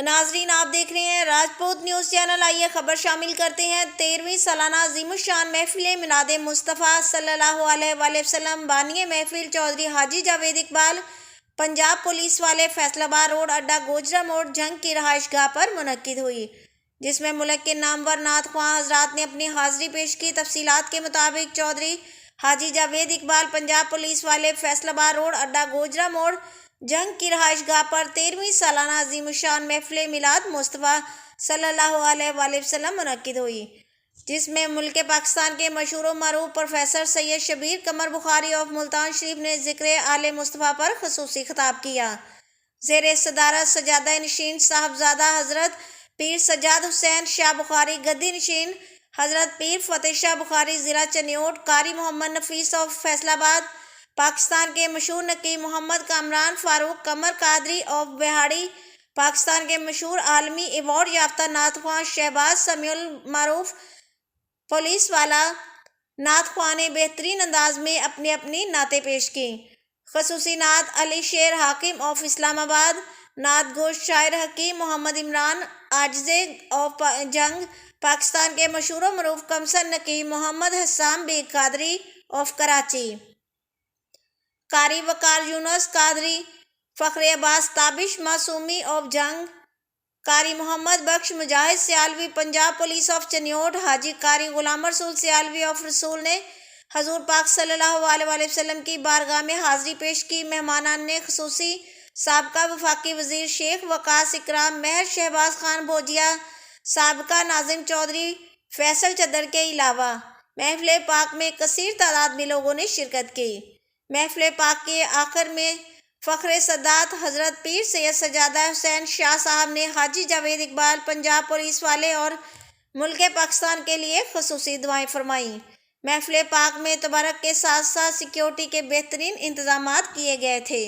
ناظرین آپ دیکھ رہے ہیں راجپوت نیوز چینل۔ آئیے خبر شامل کرتے ہیں۔ 13ویں سالانہ عظیم الشان محفل میلاد مصطفیٰ صلی اللہ علیہ وآلہ وسلم بانی محفل چودھری حاجی جاوید اقبال پنجاب پولیس والے فیصل آباد روڈ اڈہ گوجرا موڑ جنگ کی رہائش گاہ پر منعقد ہوئی، جس میں ملک کے نامور نعت خواں حضرات نے اپنی حاضری پیش کی۔ تفصیلات کے مطابق چودھری حاجی جاوید اقبال پنجاب پولیس والے فیصل آباد روڈ اڈہ گوجرا موڑ جنگ کی رہائش گاہ پر 13ویں سالانہ عظیم الشان محفل میلاد مصطفیٰ صلی اللہ علیہ وآلہ وسلم منعقد ہوئی، جس میں ملک پاکستان کے مشہور و معروف پروفیسر سید شبیر قمر بخاری آف ملتان شریف نے ذکر آل مصطفیٰ پر خصوصی خطاب کیا۔ زیر صدارت سجادہ نشین صاحبزادہ حضرت پیر سجاد حسین شاہ بخاری، گدی نشین حضرت پیر فتح شاہ بخاری ضلع چنیوٹ، قاری محمد نفیس آف فیصل آباد، پاکستان کے مشہور نقیب محمد کامران فاروق قمر قادری آف بہاڑی، پاکستان کے مشہور عالمی ایوارڈ یافتہ نعت خواں شہباز سمیع المعروف پولیس والا نعت خواں نے بہترین انداز میں اپنی نعتیں پیش کیں۔ خصوصی نعت علی شیر حاکم آف اسلام آباد، نعت گوش شاعر حکیم محمد عمران عاجزِ آف جنگ، پاکستان کے مشہور و معروف کمسن نقیب محمد حسام بیگ قادری آف کراچی، قاری وقار یونس قادری، فخر عباس تابش معصومی آف جنگ، قاری محمد بخش مجاہد سیالوی پنجاب پولیس آف چنیوٹ، حاجی قاری غلام رسول سیالوی آف رسول نے حضور پاک صلی اللہ علیہ وآلہ وسلم کی بارگاہ میں حاضری پیش کی۔ مہمانان نے خصوصی سابقہ وفاقی وزیر شیخ وقاص اکرام مہر شہباز خان بھوجیا، سابقہ ناظم چودھری فیصل چدر کے علاوہ محفل پاک میں کثیر تعداد میں لوگوں نے شرکت کی۔ محفل پاک کے آخر میں فخر سادات حضرت پیر سید سجادہ حسین شاہ صاحب نے حاجی جاوید اقبال پنجاب پولیس والے اور ملک پاکستان کے لیے خصوصی دعائیں فرمائیں۔ محفل پاک میں تبرک کے ساتھ ساتھ سیکیورٹی کے بہترین انتظامات کیے گئے تھے۔